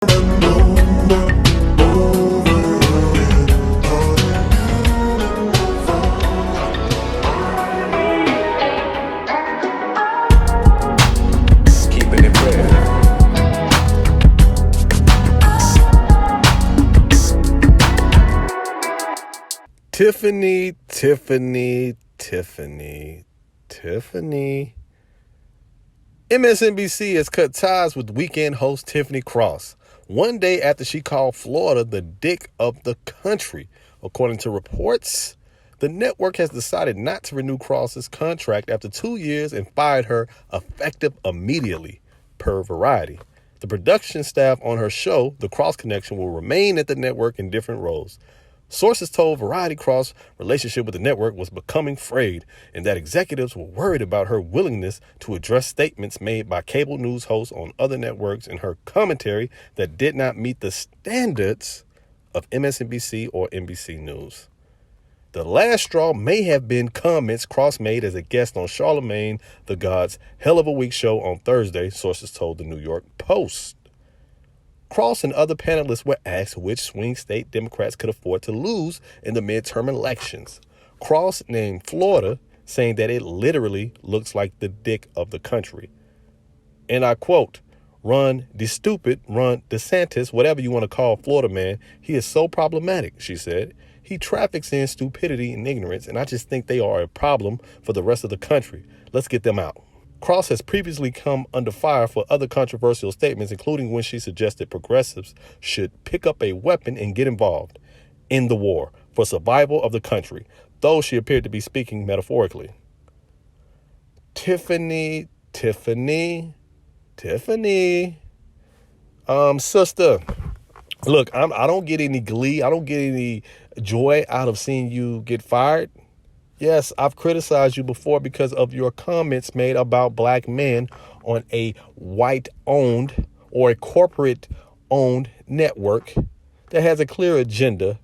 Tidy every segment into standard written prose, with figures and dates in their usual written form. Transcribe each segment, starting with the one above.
Keeping it real. Tiffany. MSNBC has cut ties with weekend host Tiffany Cross one day after she called Florida the dick of the country. According to reports, the network has decided not to renew Cross's contract after 2 years and fired her effective immediately, per Variety. The production staff on her show, The Cross Connection, will remain at the network in different roles. Sources told Variety Cross' relationship with the network was becoming frayed and that executives were worried about her willingness to address statements made by cable news hosts on other networks and her commentary that did not meet the standards of MSNBC or NBC News. The last straw may have been comments Cross made as a guest on Charlemagne the God's Hell of a Week show on Thursday, sources told the New York Post. Cross and other panelists were asked which swing state Democrats could afford to lose in the midterm elections. Cross named Florida, saying that it literally looks like the dick of the country. And I quote, "Run DeSantis, whatever you want to call Florida man, he is so problematic," she said. "He traffics in stupidity and ignorance, and I just think they are a problem for the rest of the country. Let's get them out." Cross has previously come under fire for other controversial statements, including when she suggested progressives should pick up a weapon and get involved in the war for survival of the country, though she appeared to be speaking metaphorically. Tiffany, sister, look, I don't get any glee. I don't get any joy out of seeing you get fired. Yes, I've criticized you before because of your comments made about black men on a white-owned or a corporate-owned network that has a clear agenda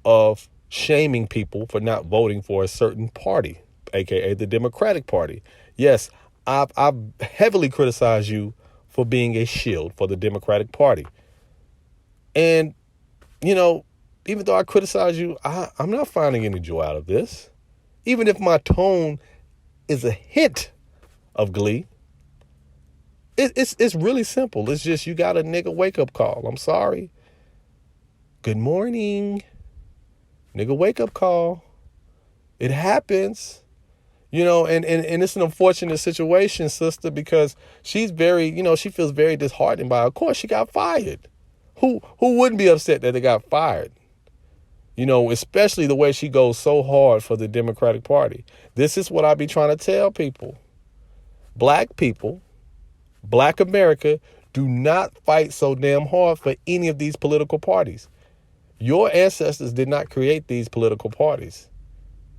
of shaming people for not voting for a certain party, aka the Democratic Party. Yes, I've heavily criticized you for being a shield for the Democratic Party. And, even though I criticize you, I'm not finding any joy out of this. Even if my tone is a hint of glee, it's really simple. It's just you got a nigga wake-up call. I'm sorry. Good morning. Nigga wake-up call. It happens. And it's an unfortunate situation, sister, because she's very, she feels very disheartened by it. Of course, she got fired. Who wouldn't be upset that they got fired? Especially the way she goes so hard for the Democratic Party. This is what I be trying to tell people. Black people, Black America, do not fight so damn hard for any of these political parties. Your ancestors did not create these political parties.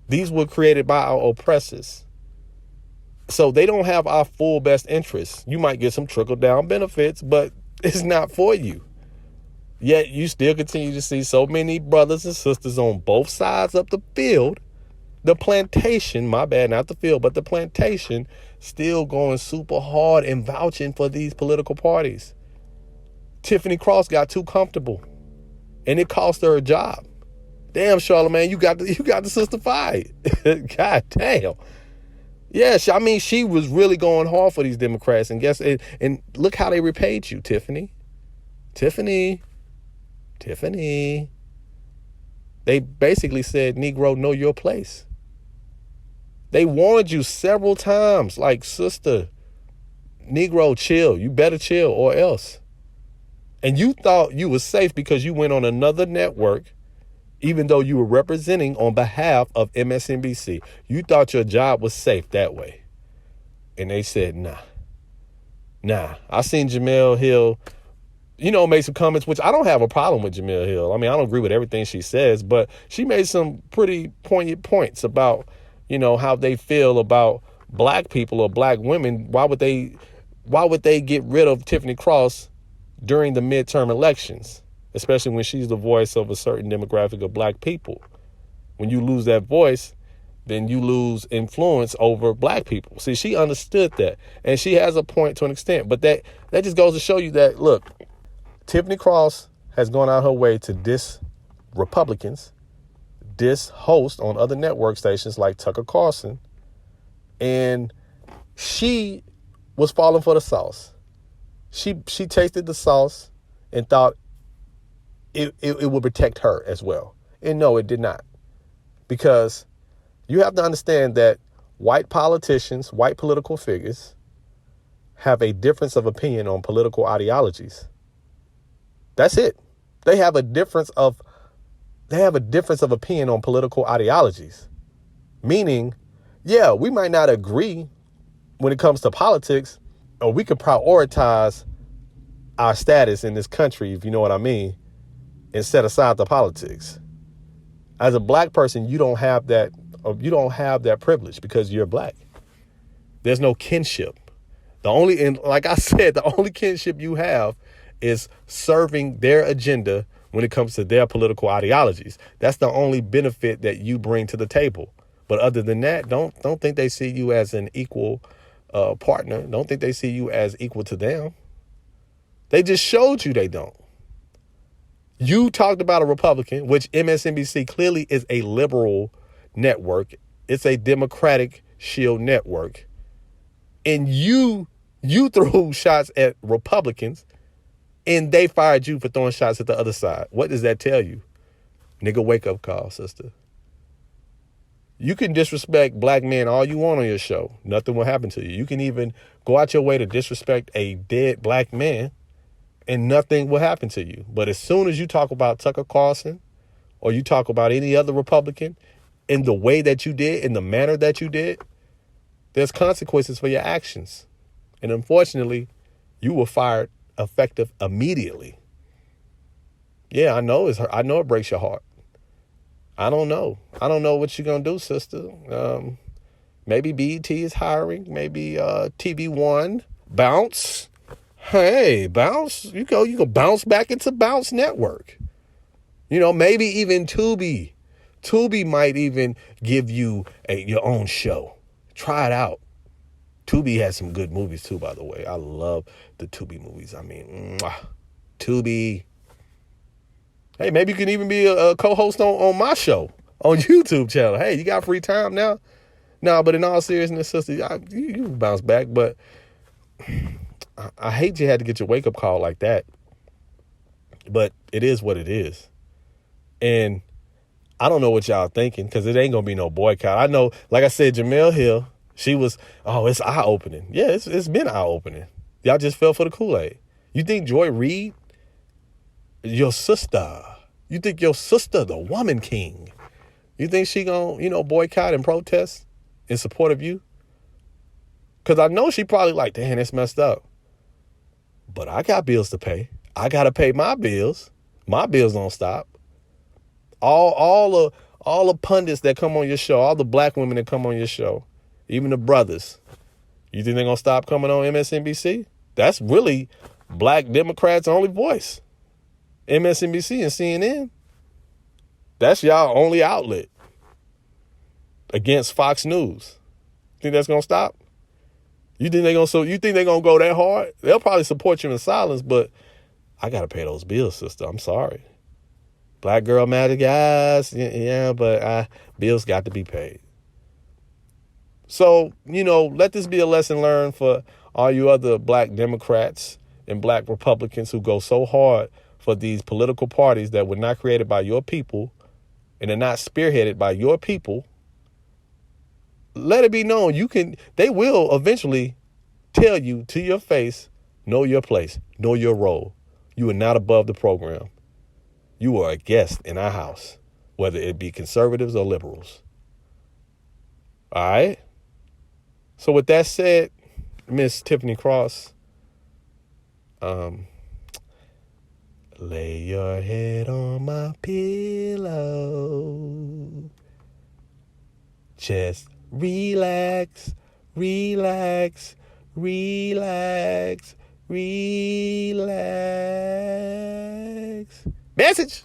These were created by our oppressors. So they don't have our full best interests. You might get some trickle-down benefits, but it's not for you. Yet you still continue to see so many brothers and sisters on both sides of the field, the plantation, my bad, not the field, but the plantation, still going super hard and vouching for these political parties. Tiffany Cross got too comfortable, and it cost her a job. Damn, Charlemagne, you got the sister fired. God damn. Yeah, she was really going hard for these Democrats, and look how they repaid you, Tiffany. They basically said, Negro, know your place. They warned you several times, like, sister, Negro, chill. You better chill or else. And you thought you were safe because you went on another network, even though you were representing on behalf of MSNBC. You thought your job was safe that way. And they said, nah. I seen Jemele Hill made some comments, which I don't have a problem with Jemele Hill. I don't agree with everything she says, but she made some pretty poignant points about, how they feel about black people or black women. Why would they get rid of Tiffany Cross during the midterm elections, especially when she's the voice of a certain demographic of black people? When you lose that voice, then you lose influence over black people. See, she understood that, and she has a point to an extent, but that just goes to show you that, look, Tiffany Cross has gone out her way to diss Republicans, diss hosts on other network stations like Tucker Carlson, and she was falling for the sauce. She tasted the sauce and thought it would protect her as well. And no, it did not. Because you have to understand that white politicians, white political figures have a difference of opinion on political ideologies. That's it. They have a difference of opinion on political ideologies. Meaning, yeah, we might not agree when it comes to politics, or we could prioritize our status in this country, if you know what I mean, and set aside the politics. As a black person, you don't have that privilege because you're black. There's no kinship. Like I said, the only kinship you have is serving their agenda when it comes to their political ideologies. That's the only benefit that you bring to the table. But other than that, don't think they see you as an equal partner. Don't think they see you as equal to them. They just showed you they don't. You talked about a Republican, which MSNBC clearly is a liberal network. It's a Democratic shield network. And you threw shots at Republicans, and they fired you for throwing shots at the other side. What does that tell you? Nigga, wake up call, sister. You can disrespect black men all you want on your show. Nothing will happen to you. You can even go out your way to disrespect a dead black man, and nothing will happen to you. But as soon as you talk about Tucker Carlson, or you talk about any other Republican in the way that you did, in the manner that you did, there's consequences for your actions. And unfortunately, you were fired effective immediately. Yeah, I know it breaks your heart. I don't know what you're going to do, sister. Maybe BET is hiring. Maybe TV One, Bounce. Hey, Bounce, you go bounce back into Bounce Network. You know, maybe even Tubi. Tubi might even give you your own show. Try it out. Tubi has some good movies too, by the way. I love the Tubi movies. I mean, Tubi. Hey, maybe you can even be a co-host on my show on YouTube channel. Hey, you got free time now? No, but in all seriousness, sister, you can bounce back. But I hate you had to get your wake-up call like that. But it is what it is. And I don't know what y'all thinking, because it ain't going to be no boycott. I know, like I said, Jamel Hill, she was, it's eye-opening. Yeah, it's been eye-opening. Y'all just fell for the Kool-Aid. You think Joy Reid, your sister, the woman king, you think she gonna, boycott and protest in support of you? Because I know she probably like, damn, it's messed up. But I got bills to pay. I got to pay my bills. My bills don't stop. All the pundits that come on your show, all the black women that come on your show, even the brothers, you think they're going to stop coming on MSNBC? That's really black Democrats' only voice. MSNBC and CNN. That's y'all only outlet against Fox News. Think that's going to stop? You think they're going to go that hard? They'll probably support you in silence, but I got to pay those bills, sister. I'm sorry. Black girl magic, guys. Yeah, but bills got to be paid. So, let this be a lesson learned for all you other black Democrats and black Republicans who go so hard for these political parties that were not created by your people and are not spearheaded by your people. Let it be known they will eventually tell you to your face, know your place, know your role. You are not above the program. You are a guest in our house, whether it be conservatives or liberals. All right? So with that said, Miss Tiffany Cross, lay your head on my pillow. Just relax, relax, relax, relax. Message.